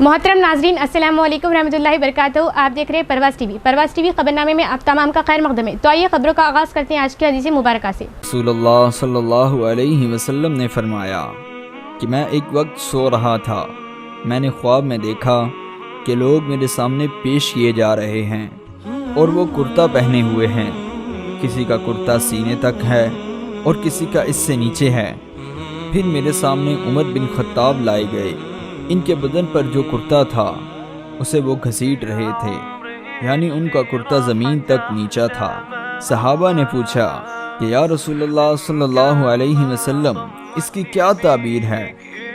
मोहतरम नाजरीन अस्सलाम वालेकुम रहमतुल्लाहि बरकातहू। आप देख रहे हैं परवाज़ टीवी खबरनामे में आप तमाम का खैर मकदम है। तो आइए खबरों का आगाज़ करते हैं आज की हदीस मुबारक से। रसूलुल्लाह सल्लल्लाहु अलैहि वसल्लम ने फरमाया कि मैं एक वक्त सो रहा था, मैंने ख्वाब में देखा कि लोग मेरे सामने पेश किए जा रहे हैं और वो कुर्ता पहने हुए हैं। किसी का कुर्ता सीने तक है और किसी का इससे नीचे है। फिर मेरे सामने उमर बिन खत्ताब लाए गए। इनके बदन पर जो कुर्ता था उसे वो घसीट रहे थे, यानी उनका कुर्ता ज़मीन तक नीचा था। सहाबा ने पूछा कि या रसूलल्लाह सल्लल्लाहु अलैहि वसल्लम, इसकी क्या ताबीर है?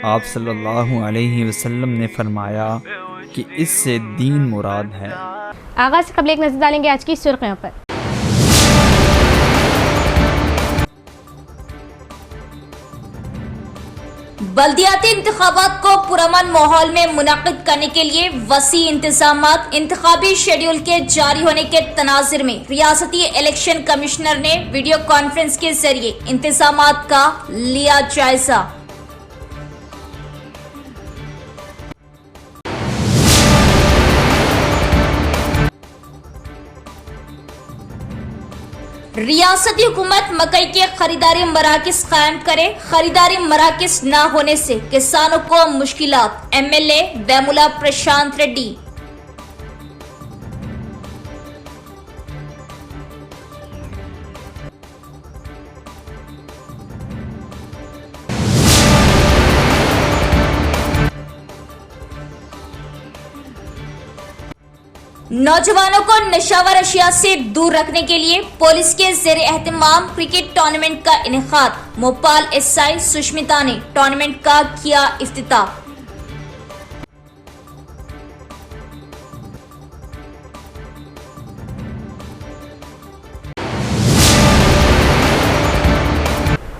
आप सल्लल्लाहु अलैहि वसल्लम ने फरमाया कि इससे दीन मुराद है। आगाज़ से कबल एक नज़र डालेंगे आज की सुर्खियों पर। बल्दियाती इंतखाबात को पुरअमन माहौल में मुनक्किद करने के लिए वसी इंतजामात। इंतखाबी शेड्यूल के जारी होने के तनाज़ुर में रियासती इलेक्शन कमिश्नर ने वीडियो कॉन्फ्रेंस के जरिए इंतजामात का लिया जायजा। रियासती हुकूमत मकई के खरीदारी मराकज कायम करे। खरीदारी मराकज न होने से किसानों को मुश्किलात। MLA वेमुला प्रशांत रेड्डी। नौजवानों को नशावर अशिया से दूर रखने के लिए पुलिस के ज़ेर एहतमाम क्रिकेट टूर्नामेंट का इनेकाद। भोपाल SI सुष्मिता ने टूर्नामेंट का किया इफ्तिताह।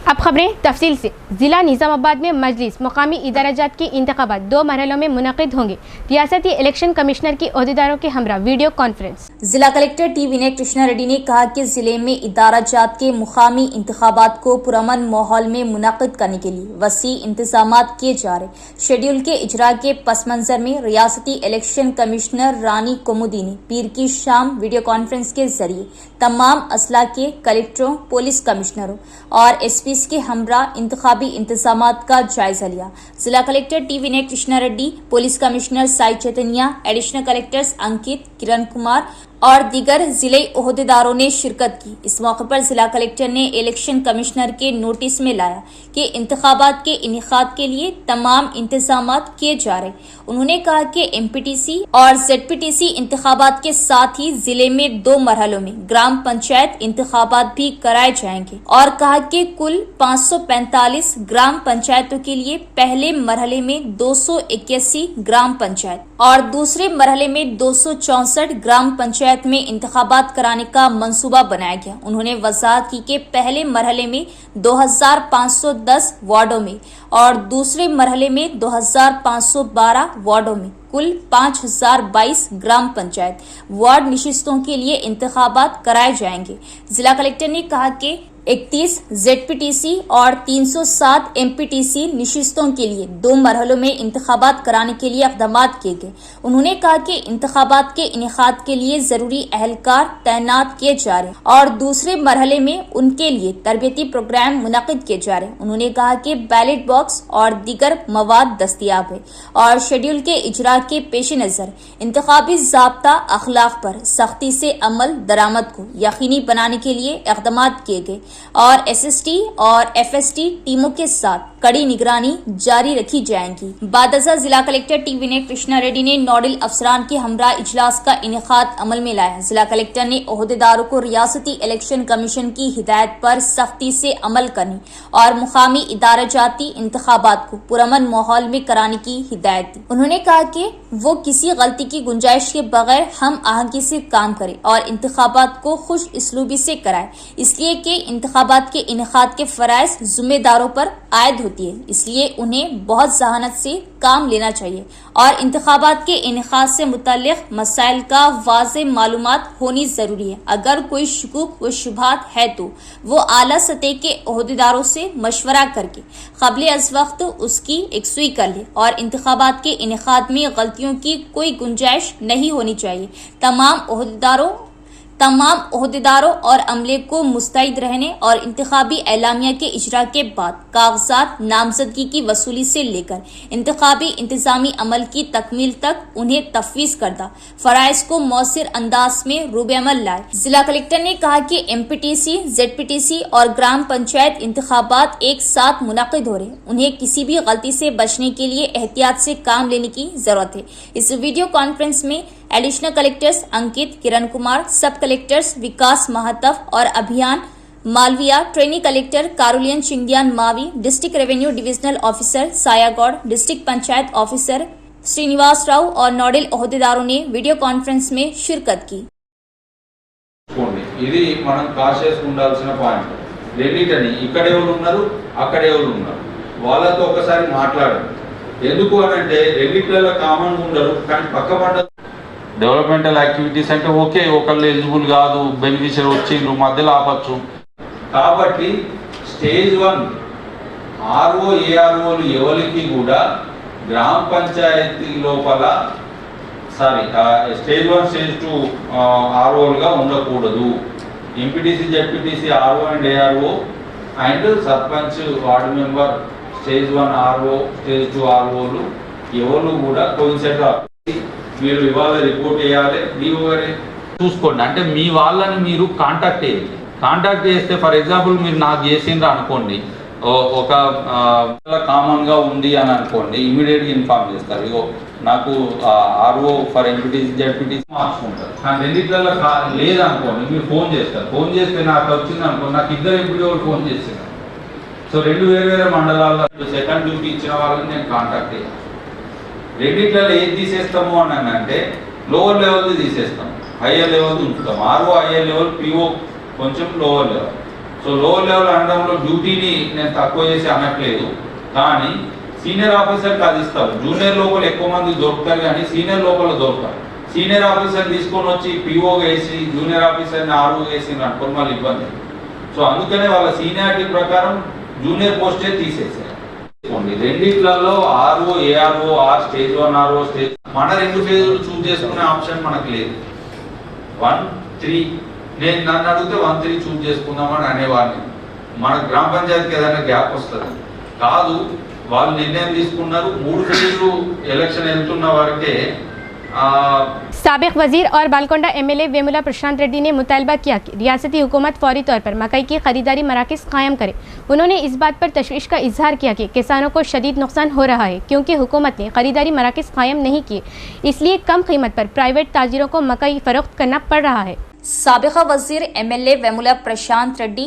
अब खबरें तफसील से। ज़िला निज़ामाबाद में मजलिस मुकामी इदाराजात की इंतखाबात 2 मरहलों में मुनक़िद होंगे। रियासती इलेक्शन कमिश्नर की ओहदेदारों के हमरा वीडियो कॉन्फ्रेंस। जिला कलेक्टर टी विनय कृष्णा रेड्डी ने कहा कि जिले में इदाराजात के मुकामी इंतखाबात को पुरअमन माहौल में मुनक़िद करने के लिए वसी इंतजामात किए जा रहे। शेड्यूल के इजरा के पस मंजर में रियासती इलेक्शन कमिश्नर रानी कुमुदी ने पीर की शाम वीडियो कॉन्फ्रेंस के जरिए तमाम अजला के कलेक्टरों, पुलिस कमिश्नरों और SP के हमरा इंतखाबी इंतजामात का जायजा लिया। जिला collector T Vinay Krishna Reddy, police commissioner Sai Chaitanya, additional collectors Ankit, Kiran Kumar और दीगर जिले ओहदेदारों ने शिरकत की। इस मौके पर जिला कलेक्टर ने इलेक्शन कमिश्नर के नोटिस में लाया कि इंतखाबात के इनेकाद के लिए तमाम इंतजामात किए जा रहे। उन्होंने कहा कि MPTC और ZPTC इंतखाबात के साथ ही जिले में 2 मरहलों में ग्राम पंचायत इंतखाबात भी कराए जाएंगे और कहा कि कुल 545 ग्राम पंचायतों के लिए पहले मरहले में 281 ग्राम पंचायत और दूसरे मरहले में 264 ग्राम पंचायत में इंतखाबात कराने का मंसूबा बनाया गया। उन्होंने वजाहत की कि पहले मरहले में 2510 वार्डों में और दूसरे मरहले में 2512 वार्डों में कुल 5022 ग्राम पंचायत वार्ड निशिस्तों के लिए इंतखाबात कराए जाएंगे। जिला कलेक्टर ने कहा कि 31 ZPTC और 307 MPTC निशिस्तों के लिए 2 मरहलों में इंतखाबात कराने के लिए इक़दामात किए गए। उन्होंने कहा कि इंतखाबात के इनेकाद के लिए जरूरी अहलकार तैनात किए जा रहे और दूसरे मरहले में उनके लिए तरबियती प्रोग्राम मुनक़िद किए जा रहे। उन्होंने कहा कि बैलेट बॉक्स और दीगर मवाद दस्तियाब है और शेड्यूल के इजरा के पेश नज़र इंतखाबी ज़ाब्ता अखलाक पर सख्ती से अमल दरामद को यकीनी बनाने के लिए इक़दामात किए गए और SST और FST टीमों के साथ कड़ी निगरानी जारी रखी जाएगी। बादजा जिला कलेक्टर टी विनय कृष्णा रेड्डी ने नोडल अफसरान के हमरा इजलास का इनेकाद अमल में लाया। जिला कलेक्टर ने ओहदेदारों को रियासती इलेक्शन कमीशन की हिदायत पर सख्ती से अमल करने और मुकामी इदाराजाती इंतखाबात को पुरअमन माहौल में कराने की हिदायत दी। उन्होंने कहा कि वो किसी गलती की गुंजाइश के बगैर हम आहंगी से काम करे और इंतखाबात को खुश इसलूबी से कराए, इसलिए कि इंतखाबात के इनेकाद के फराइज जिम्मेदारों पर आयद होते होती है, इसलिए उन्हें बहुत जहानत से काम लेना चाहिए और इंतखाबात के इनेकाद से मुतल्लिक मसाइल का वाज़ेह मालूमात होनी ज़रूरी है। अगर कोई शुकूक व शुबहात है तो वो आला सतह के ओहदेदारों से मशवरा करके क़ब्ल अज़ वक्त उसकी एकसुई कर ले और इंतखाबात के इनेकाद में गलतियों की कोई गुंजाइश नहीं होनी चाहिए। तमाम ओहदेदारों और अमले को मुस्तैद रहने और इंतखाबी एलामिया के इजरा के बाद कागजात नामजदगी की वसूली से लेकर इंतखाबी इंतजामी अमल की तकमील तक उन्हें तफवीज़ करदा फ़राइज़ को मौसर अंदाज में रूबे अमल लाए। जिला कलेक्टर ने कहा कि MPTC, ZPTC और ग्राम पंचायत इंतखाबात एक साथ मुनक़िद हो रहे, उन्हें किसी भी गलती से बचने के लिए एहतियात से काम लेने की ज़रूरत है। इस वीडियो कॉन्फ्रेंस में additional collectors Ankit, Kiran Kumar, sub collectors Vikas Mahatav और अभियान मालविया, ट्रेनी कलेक्टर कारुलियन चिंगियान मावी, district revenue divisional officer Sayagoud, district panchayat officer Srinivas Rao और नोडल ओहदेदारों ने वीडियो कॉन्फ्रेंस में शिरकत की। ఇది మనం కాషియస్ ఉండాల్సిన పాయింట్. రెండిటని ఇక్కడ ఎవరు ఉన్నారు, అక్కడ ఎవరు ఉన్నారు, వాళ్ళతో ఒకసారి మాట్లాడండి. ఎందుకు అని అంటే రెండిట్లలో కామన్ ఉండరు, కానీ పక్కపడ్డ డెవలప్మెంటల్ యాక్టివిటీస్ అంటే ఓకే, ఒకళ్ళు ఎలిజిబుల్ కాదు, బెనిఫిషియరీ వచ్చిండ్రు, మధ్యలో ఆపచ్చు. కాబట్టి స్టేజ్ 1 ఆర్ఓ ఏఆర్ఓలు ఎవరికి కూడా గ్రామ పంచాయతీ లోపల స్టేజ్ 1 స్టేజ్ 2 ఆర్ఓలుగా ఉండకూడదు. MPTC, ZPTC, RO and ARO and sarpanch, ward member, stage 1 RO, stage 2 ఆర్ఓలు ఎవరు కూడా కోయిన్సైడ్ మీరు ఇవాళ రిపోర్ట్ చేయాలి. డిఓ గారి చూసుకోండి, అంటే మీ వాళ్ళని మీరు కాంటాక్ట్ చేయండి. కాంటాక్ట్ చేస్తే ఫర్ ఎగ్జాంపుల్ మీరు నాకు చేసిండ్రు అనుకోండి, ఒక కామన్గా ఉంది అని అనుకోండి, ఇమీడియట్గా ఇన్ఫార్మ్ చేస్తారు. ఇగో నాకు ఆర్ఓ ఫర్ MPTC, ZPTC మార్చుకుంటారు. కానీ రెండిట్లలో లేదనుకోండి, మీరు ఫోన్ చేస్తారు. ఫోన్ చేస్తే నాకు వచ్చింది అనుకోండి, నాకు ఇద్దరు ఎంపీడీఓలు ఫోన్ చేస్తున్నారు. సో రెండు వేరే మండలాల్లో సెకండ్ డ్యూటీ ఇచ్చిన వాళ్ళని నేను కాంటాక్ట్ చేయాలి. రెండిట్లలో ఏది తీసేస్తాము అని అంటే లోవర్ లెవెల్ది తీసేస్తాం, హయ్యర్ లెవెల్ ఉంచుతాం. ఆర్ఓ హయ్యర్ లెవెల్, PO కొంచెం lower level. So lower level అనడంలో డ్యూటీని నేను తక్కువ చేసి అనట్లేదు, కానీ సీనియర్ ఆఫీసర్కి అది ఇస్తాం. జూనియర్ లోపల ఎక్కువ మంది దొరుకుతారు, కానీ సీనియర్ లోపల దొరకాలి. సీనియర్ ఆఫీసర్ తీసుకొని వచ్చి POగా వేసి జూనియర్ ఆఫీసర్ని ఆర్ఓగా వేసి అనుకోని మళ్ళీ ఇబ్బంది. సో అందుకనే వాళ్ళ సీనియారిటీ ప్రకారం జూనియర్ పోస్టే తీసేసారు. రెండిట్లలో RO ARO stage 1 RO stage మన రెండు ఫేజులు చూస్ చేసుకునే ఆప్షన్ మనకు లేదు. 1, 3 నేను నన్ను అడిగితే 1, 3 చూస్ చేసుకుందామని అనేవాడిని. మన గ్రామ పంచాయతీకి ఏదైనా గ్యాప్ వస్తుంది కాదు, వాళ్ళు నిర్ణయం తీసుకున్నారు. 3 ఫేజులు ఎలక్షన్ వెళ్తున్న వరకే. साबिक वजीर और बालकोंडा MLA वेमुला प्रशांत रेड्डी ने मुतालबा किया कि रियासती हुकूमत फौरी तौर पर मकई की खरीदारी मराकज़ कायम करे। उन्होंने इस बात पर तशवीश का इजहार किया कि किसानों को शदीद नुकसान हो रहा है, क्योंकि हुकूमत ने खरीदारी मराकज़ कायम नहीं किए, इसलिए कम कीमत पर प्राइवेट ताजिरों को मकई फरोख्त करना पड़ रहा है। साबिक वजीर MLA वेमुला प्रशांत रेड्डी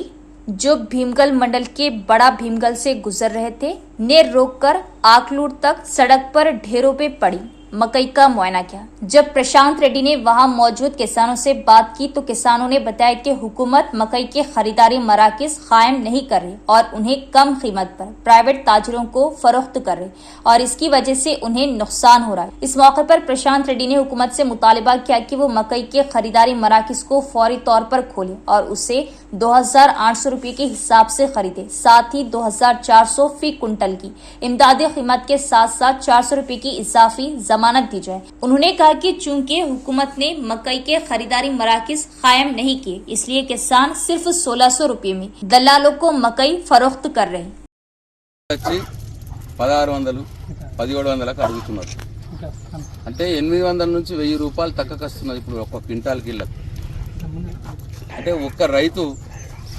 जो भीमगल मंडल के बड़ा भीमगल से गुजर रहे थे ने रोककर आकलूर तक सड़क पर ढेरों पे पड़ी मकई का मुआयना किया। जब प्रशांत रेड्डी ने वहां मौजूद किसानों से बात की तो किसानों ने बताया कि हुकूमत मकई के खरीदारी मराकज़ कायम नहीं कर रही और उन्हें कम कीमत पर प्राइवेट ताजिरों को फरोख्त कर रही और इसकी वजह से उन्हें नुकसान हो रहा है। इस मौके पर प्रशांत रेड्डी ने हुकूमत से मुतालबा किया कि वो मकई के खरीदारी मराकज़ को फौरी तौर पर खोले और उसे 2800 रुपये के हिसाब से खरीदे, साथ ही 2400 फी कुंटल की इमदादी कीमत के साथ साथ 400 रुपये की इजाफी जमानत दी जाए। उन्होंने कहा कि चूंकि हुकूमत ने मकई के खरीदारी मराकज़ कायम नहीं किए, इसलिए किसान सिर्फ 1600 रुपये में दलालों को मकई फरोख्त कर रहे हैं। 1600 1700 అడుగుతున్నారు, అంటే 800 నుంచి 1000 రూపాయలు తక్కువకి వస్తున్నది ఇప్పుడు ఒక క్వింటాల్ కిళ్ళకు. అంటే ఒక్క రైతు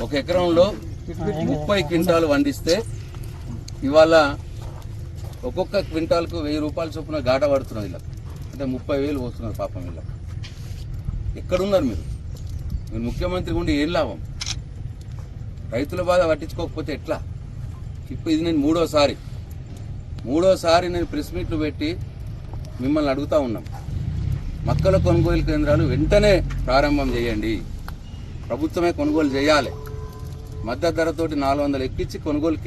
ఒక ఎకరంలో 30 క్వింటాలు పండిస్తే ఇవాళ ఒక్కొక్క క్వింటాల్కు 1000 రూపాయల చొప్పున గాట పడుతున్నది ఇలా. అంటే 30,000 పోతున్నారు పాపం ఇలా. ఎక్కడున్నారు మీరు? మీరు ముఖ్యమంత్రి ఉండి ఏం లాభం? రైతుల బాధ పట్టించుకోకపోతే ఎట్లా? ఇప్పుడు ఇది నేను మూడోసారి నేను ప్రెస్ మీట్లు పెట్టి మిమ్మల్ని అడుగుతూ ఉన్నాం. మొక్కల కొనుగోలు కేంద్రాలు వెంటనే ప్రారంభం చేయండి, ప్రభుత్వమే కొనుగోలు చేయాలి. మద్దతు ధరతోటి 400 ఎక్కించి కొనుగోలు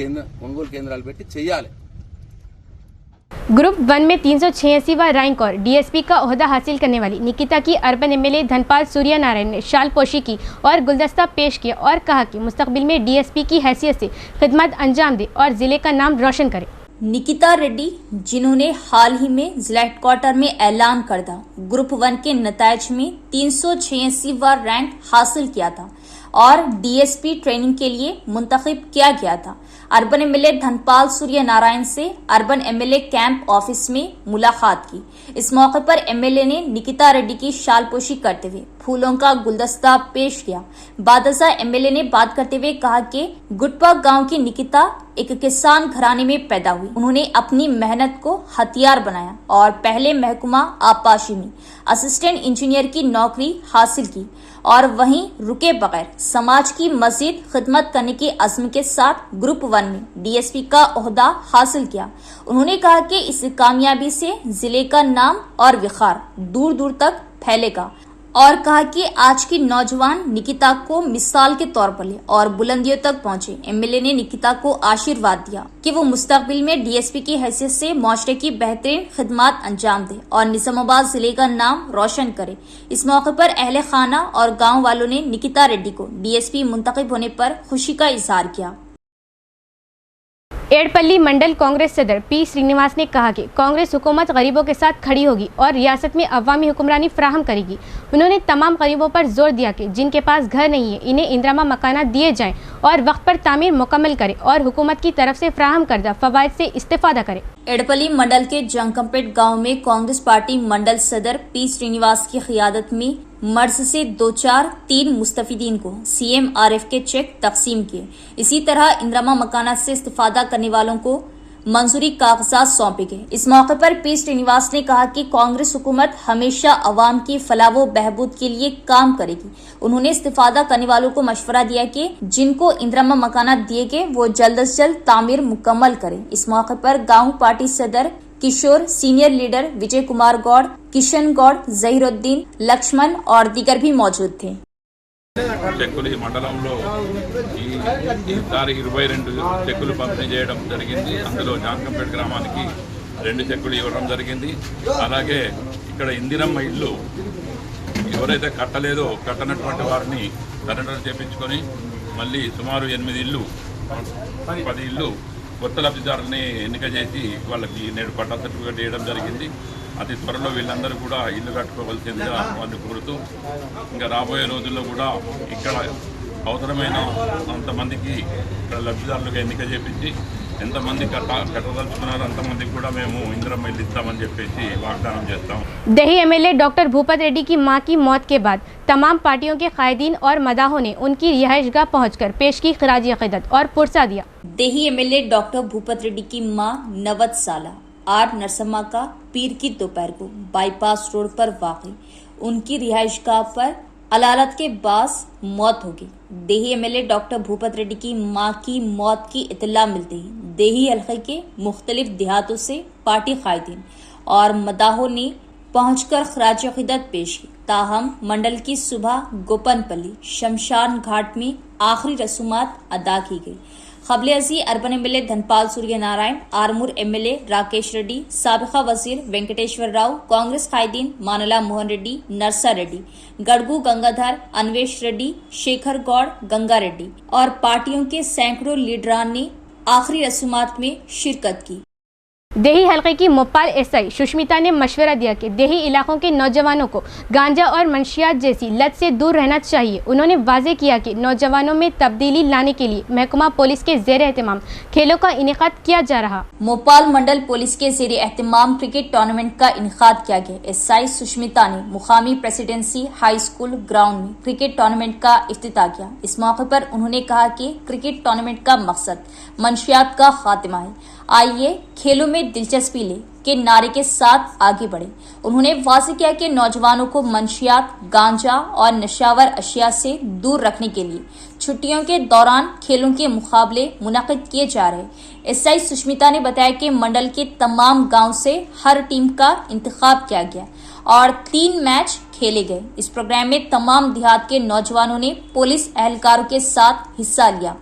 కేంద్రాలు పెట్టి చేయాలి. ग्रुप 1 में 386वां रैंक और डीएसपी का ओहदा हासिल करने वाली निकिता की अर्बन एमएलए धनपाल सूर्यनारायण ने शाल पोशी की और गुलदस्ता पेश किया और कहा कि मुस्तकबिल में डीएसपी की हैसियत से खिदमत अंजाम दे और जिले का नाम रोशन करे. निकिता रेड्डी, जिन्होंने हाल ही में जिला हेडक्वार्टर में ऐलान करदा ग्रुप 1 के नतायज में 386वां रैंक हासिल किया था और डीएसपी ट्रेनिंग के लिए मुंतखब किया गया था. अर्बन एमएलए धनपाल सूर्य नारायण से अर्बन एमएलए कैंप ऑफिस में मुलाकात की. इस मौके पर एमएलए ने निकिता रेड्डी की शालपोशी करते हुए फूलों का गुलदस्ता पेश किया. बादशाह एमएलए ने बात करते हुए कहा कि गुटपा गांव की निकिता एक किसान घराने में पैदा हुई. उन्होंने अपनी मेहनत को हथियार बनाया और पहले महकुमा आपाशी में असिस्टेंट इंजीनियर की नौकरी हासिल की और वहीं रुके बगैर समाज की मजीद खिदमत करने के अज़्म के साथ ग्रुप 1 में डीएसपी का ओहदा हासिल किया. उन्होंने कहा कि इस कामयाबी से जिले का नाम और विखार दूर दूर तक फैलेगा और कहा कि आज की नौजवान निकिता को मिसाल के तौर पर ले और बुलंदियों तक पहुंचे. एमएलए ने निकिता को आशीर्वाद दिया कि वो मुस्तकबिल में डीएसपी की हैसियत से मुआशरे की बेहतरीन खिदमत अंजाम दे और निजामाबाद जिले का नाम रोशन करे. इस मौके पर अहले खाना और गांव वालों ने निकिता रेड्डी को डीएसपी मुंतखब होने पर खुशी का इजहार किया. एडपल्ली मंडल कांग्रेस सदर पी श्रीनिवास ने कहा कि कांग्रेस हुकूमत गरीबों के साथ खड़ी होगी और रियासत में अवामी हुक्मरानी फराहम करेगी. उन्होंने तमाम गरीबों पर जोर दिया कि जिनके पास घर नहीं है इन्हें इंदिरा मकानात दिए जाएं और वक्त पर तामीर मुकम्मल करें और हुकूमत की तरफ से फराहम करदा फवायद से इस्तेफादा करें. एडपल्ली मंडल के जंगमपेट गांव में कांग्रेस पार्टी मंडल सदर पी श्रीनिवास की क़ियादत में मर्ज से 3 मुस्तफिदीन को CMRF के चेक तकसीम किए. इसी तरह इंदिरा मकानात से इस्तेफादा करने वालों को मंजूरी कागजात सौंपे गए. इस मौके पर पी श्रीनिवास ने कहा कि कांग्रेस हुकूमत हमेशा अवाम की फलाह व बहबूद के लिए काम करेगी. उन्होंने इस्तेफादा करने वालों को मशवरा दिया कि जिनको इंदिरा मकानात दिए गए वो जल्द अज जल्द तामीर मुकम्मल करें. इस मौके पर गाँव पार्टी सदर किशोर, सीनियर लीडर विजय कुमार गौड़, किशन गौड़, जहीरुद्दीन, लक्ष्मण और दीगर भी मौजूद थे. చెక్కులు మండలంలో ఈసారి 22 చెక్కులు పంపిణీ చేయడం జరిగింది. అందులో జాంకంపేట గ్రామానికి 2 చెక్కులు ఇవ్వడం జరిగింది. అలాగే ఇక్కడ ఇందిరమ్మ ఇల్లు ఎవరైతే కట్టలేదో కట్టనటువంటి వారిని సరెండర్ చేయించుకొని మళ్ళీ సుమారు 8 ఇల్లు 10 ఇల్లు కొత్త లబ్ధిదారుల్ని ఎన్నిక చేసి వాళ్ళకి నేడు పట్టా సర్టిఫికేట్ ఇవ్వడం జరిగింది. అతి త్వరలో వీళ్ళందరూ కూడా ఇల్లు కట్టుకోవాల్సిందిగా వాళ్ళు కోరుతూ ఇంకా రాబోయే రోజుల్లో కూడా ఇక్కడ అవసరమైన అంతమందికి ఇక్కడ లబ్ధిదారులుగా ఎన్నిక చేపించి ఎంతమంది కట్టదలుచుకున్నారో అంతమందికి కూడా మేము ఇందిరమ్మ ఇల్లు ఇస్తామని చెప్పేసి వాగ్దానం చేస్తాం. दही एमएलए डॉक्टर भूपत रेड्डी की मां की मौत के बाद तमाम पार्टियों के कायदीन और मदाहों ने उनकी रिहाइशगाह पहुंचकर पेश की खराज अक़ीदत और पुरसा दिया. देही एमएलए डॉक्टर भूपत रेड्डी की मां 90 साला आर नरसम्मा का पीर की दोपहर को बाईपास रोड पर वाक़ई उनकी रिहाइशगाह पर अलालत के बास मौत हो गई. देही एमएलए डॉक्टर भूपत रेड्डी की मां की मौत की इत्तला मिलते ही देही हल्के के मुख्तलिफ देहातों से पार्टी कायदीन और मदाहों ने पहुंचकर खराज अक़ीदत पेश की. ताहम मंडल की सुबह गोपनपल्ली शमशान घाट में आखिरी रसूमात अदा की गई. खबले अजी urban MLA Dhanpal Surya Narayan, Armoor MLA Rakesh Reddy, साबिका वजीर वेंकटेश्वर राव, कांग्रेस कायदीन मानला मोहन रेड्डी, नरसा रेड्डी, गड़गू गंगाधर, अन्वेश रेड्डी, शेखर गौड़, गंगा रेड्डी और पार्टियों के सैकड़ों लीडरान ने आखिरी रसूमात में शिरकत की. देही हल्के की मोपाल एसआई सुष्मिता ने मशवरा दिया कि देही इलाकों के नौजवानों को गांजा और मंशियात जैसी लत से दूर रहना चाहिए. उन्होंने वाजे किया कि नौजवानों में तब्दीली लाने के लिए महकमा पुलिस के ज़ेर एहतमाम खेलों का इनेकाद किया जा रहा. मोपाल मंडल पुलिस के ज़ेर एहतमाम क्रिकेट टूर्नामेंट का इनेकाद किया गया. एसआई सुष्मिता ने मुकामी प्रेसिडेंसी हाई स्कूल ग्राउंड में क्रिकेट टूर्नामेंट का इफ्तिताह किया. इस मौके पर उन्होंने कहा कि क्रिकेट टूर्नामेंट का मकसद मंशियात का खात्मा है. आइए खेलों में दिलचस्पी ले के नारे के साथ आगे बढ़े. उन्होंने वाज़ेह किया कि नौजवानों को मंशियात, गांजा और नशावर अशिया से दूर रखने के लिए छुट्टियों के दौरान खेलों के मुकाबले मुनक़िद किए जा रहे. एसआई सुष्मिता ने बताया कि मंडल के तमाम गांव से हर टीम का इंतखाब किया गया और 3 मैच खेले गए। इस प्रोग्राम में तमाम देहात के नौजवानों ने पुलिस एहलकारों के साथ हिस्सा लिया।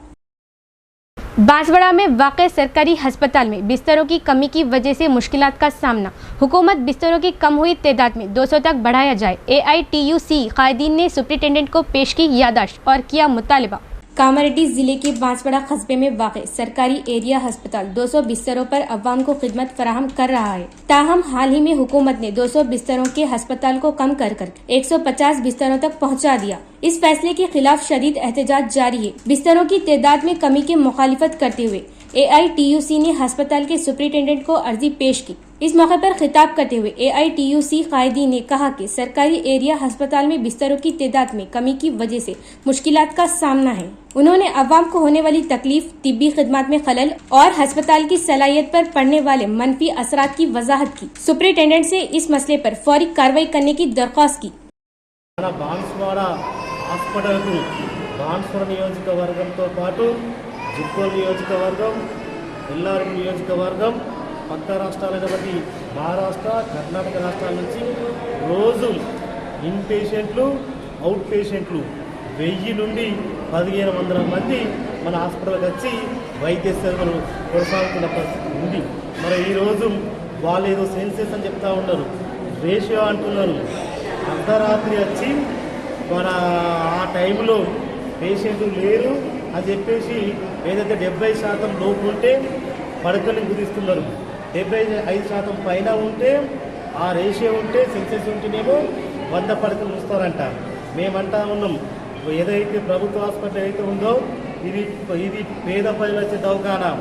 बांसवाड़ा में वाक़ सरकारी अस्पताल में बिस्तरों की कमी की वजह से मुश्किलात का सामना। हुकूमत बिस्तरों की कम हुई तादाद में 200 तक बढ़ाया जाए। AITUC कायदीन ने सुप्रिंटेंडेंट को पेश की यादाश्त और किया मुतालबा। कामारेड्डी जिले के बांसवाड़ा कस्बे में वाक़ सरकारी एरिया अस्पताल 200 बिस्तरों पर अवाम को खिदमत फराहम कर रहा है। ताहम हाल ही में हुकूमत ने 200 बिस्तरों के अस्पताल को कम कर 150 बिस्तरों तक पहुंचा दिया। इस फैसले के खिलाफ शदीद एहतजाज जारी है। बिस्तरों की तादाद में कमी की मुखालिफत करते हुए AITUC ने अस्पताल के सुप्रिंटेंडेंट को अर्जी पेश की। इस मौके पर खिताब करते हुए AITUC कायदीन ने कहा कि सरकारी एरिया अस्पताल में बिस्तरों की तादाद में कमी की वजह से मुश्किलात का सामना है। उन्होंने अवाम को होने वाली तकलीफ, तिब्बी खिदमत में खलल और अस्पताल की सलाहियत पर पड़ने वाले मनफी असरात की वजाहत की। सुप्रिंटेंडेंट से इस मसले पर फौरी कार्रवाई करने की दरख्वास्त की। బాన్స్వాడ హాస్పిటల్కు బాన్స్వాడ నియోజకవర్గంతో పాటు జిక్కోల్ నియోజకవర్గం, ఎల్లారెడ్డి నియోజకవర్గం, పక్క రాష్ట్రాలైనటువంటి మహారాష్ట్ర, కర్ణాటక రాష్ట్రాల నుంచి రోజు ఇన్ పేషెంట్లు, అవుట్ పేషెంట్లు 1000 నుండి 1500 మంది మన హాస్పిటల్కి వచ్చి వైద్య సేవలు కొనసాగుతున్న పరిస్థితి ఉంది. మరి ఈరోజు వాళ్ళు ఏదో సెన్సెస్ అని చెప్తా ఉన్నారు, రేషియో అంటున్నారు. అర్ధరాత్రి వచ్చి మన ఆ టైంలో పేషెంట్లు లేరు అని చెప్పేసి ఏదైతే 70% లోపు ఉంటే పడకలు కుదిస్తున్నారు. 75% పైన ఉంటే ఆ రేషియో ఉంటే సెన్సెస్ ఉంటేనేమో 100 పడకలు ఉంచుతారంట. మేమంటా ఉన్నాం, ఏదైతే ప్రభుత్వ హాస్పిటల్ అయితే ఉందో ఇది పేద ప్రజలు వచ్చే దవాఖానా,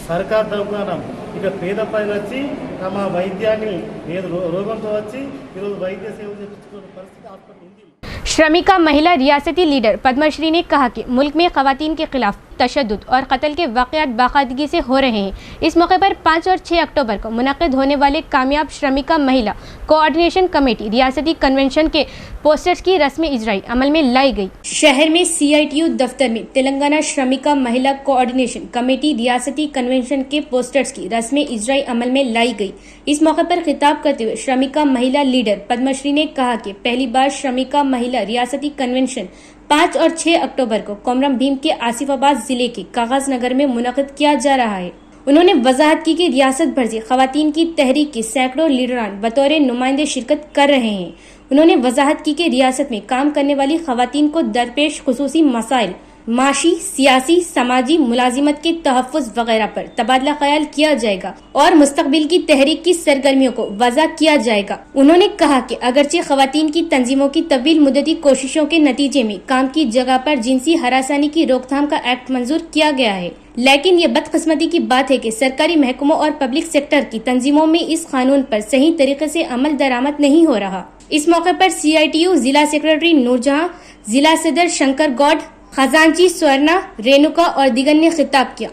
సర్కార్ దవాఖానా. ఇక పేద ప్రజలు వచ్చి తమ వైద్యాన్ని ఏదో రోగంతో వచ్చి ఈరోజు వైద్య సేవలు చేయించుకునే పరిస్థితి హాస్పిటల్ ఉంది. श्रमिका महिला रियासती लीडर पद्मश्री ने कहा कि मुल्क में खवातीन के खिलाफ तशद्दुद और कत्ल के वाक़यात बाकायदगी से हो रहे हैं। इस मौके पर 5 और 6 अक्टूबर को मुनक़िद होने वाले कामयाब श्रमिका महिला कोऑर्डिनेशन कमेटी रियासती कन्वेंशन के पोस्टर्स की रस्म इजराई अमल में लाई गई। शहर में CITU दफ्तर में तेलंगाना श्रमिका महिला कोऑर्डिनेशन कमेटी रियासती कन्वेंशन के पोस्टर्स की रस्म इजराई अमल में लाई गई। इस मौके पर खिताब करते हुए श्रमिका महिला लीडर पद्मश्री ने कहा कि पहली बार श्रमिका महिला रियासती कन्वेंशन 5 और 6 अक्टूबर को कोमरम भीम के आसिफाबाद जिले के कागज नगर में मुनक़िद किया जा रहा है। उन्होंने वजाहत की कि रियासत भर से खवातीन की तहरीक के सैकड़ों लीडरान बतौर नुमाइंदे शिरकत कर रहे हैं। उन्होंने वजाहत की कि रियासत में काम करने वाली खवातीन को दरपेश खुसूसी मसाइल, माशी, सियासी, समाजी, मुलाजिमत के तहफ़्फ़ुज़ वगैरह पर तबादला ख्याल किया जाएगा और मुस्तक़बिल की तहरीक की सरगर्मियों को वज़ा किया जाएगा। उन्होंने कहा कि अगरचे ख़वातीन की तंजीमों की तवील मुद्दती कोशिशों के नतीजे में काम की जगह पर जिनसी हरासानी की रोकथाम का एक्ट मंजूर किया गया है, लेकिन ये बदकिस्मती की बात है कि सरकारी महकमों और पब्लिक सेक्टर की तंजीमों में इस कानून पर सही तरीके से अमल दरामद नहीं हो रहा। इस मौके पर CITU जिला सेक्रेटरी नूरजहां, जिला सदर शंकर गौड, खजांची स्वर्णा, रेणुका और दिगन ने खिताब किया।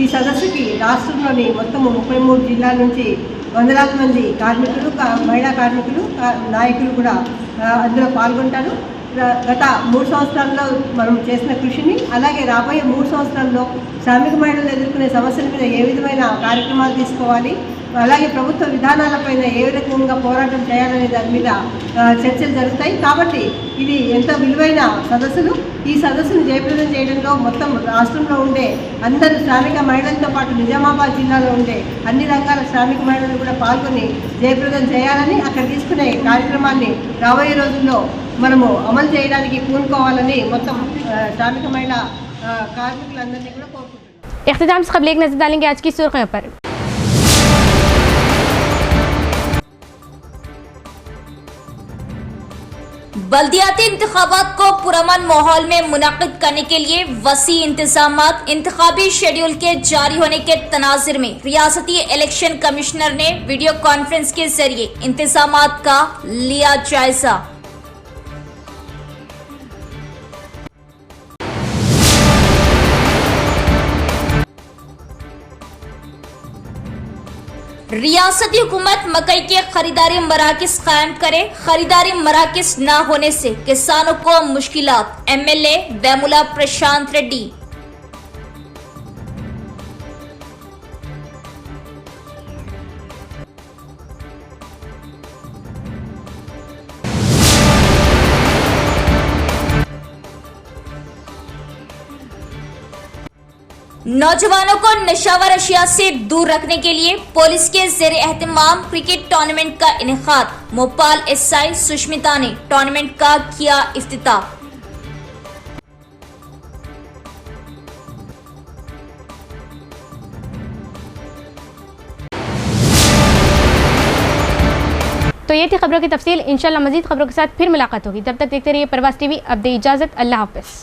ఈ సదస్సుకి రాష్ట్రంలోని మొత్తం 33 జిల్లాల నుంచి వందలాది మంది కార్మికులు, మహిళా కార్మికులు, నాయకులు కూడా అందులో పాల్గొంటారు. గత 3 సంవత్సరాల్లో మనం చేసిన కృషిని, అలాగే రాబోయే 3 సంవత్సరాల్లో శ్రామిక మహిళలు ఎదుర్కొనే సమస్యల మీద ఏ విధమైన కార్యక్రమాలు తీసుకోవాలి, అలాగే ప్రభుత్వ విధానాలపైన ఏ రకంగా పోరాటం చేయాలనే దాని మీద చర్చలు జరుగుతాయి. కాబట్టి ఇది ఎంతో విలువైన సదస్సులు. ఈ సదస్సును జయప్రదం చేయడంలో మొత్తం రాష్ట్రంలో ఉండే అందరూ శ్రామిక మహిళలతో పాటు నిజామాబాద్ జిల్లాలో ఉండే అన్ని రంగాల శ్రామిక మహిళలు కూడా పాల్గొని జయప్రదం చేయాలని, అక్కడ తీసుకునే కార్యక్రమాన్ని రాబోయే రోజుల్లో మనము అమలు చేయడానికి పూనుకోవాలని మొత్తం శ్రామిక మహిళా కార్మికులందరినీ కూడా కోరుకుంటున్నాం। इख्तिताम से क़बल एक नज़र डालेंगे आज की सुर्खियों पर। बल्दियाती इंतखाबात को पुरअमन माहौल में मुनक़िद करने के लिए वसी इंतजामात, इंतखाबी शेड्यूल के जारी होने के तनाज़ुर में रियासती इलेक्शन कमिश्नर ने वीडियो कॉन्फ्रेंस के जरिए इंतजामात का लिया जायजा। रियासती हुकूमत मकई के खरीदारी मराकज़ कायम करे। खरीदारी मराकज़ न होने से किसानों को मुश्किलात। MLA वेमुला प्रशांत रेड्डी। नौजवानों को नशावर अशिया से दूर रखने के लिए पुलिस के ज़ेर एहतमाम क्रिकेट टूर्नामेंट का इनेकाद। भोपाल एसआई सुष्मिता ने टूर्नामेंट का किया इफ्तिताह। तो ये थी खबरों की तफसील। इंशाल्लाह मजीद खबरों के साथ फिर मुलाकात होगी। तब तक देखते रहिए प्रवास टीवी। अब दे इजाज़त। अल्लाह हाफ़िज़।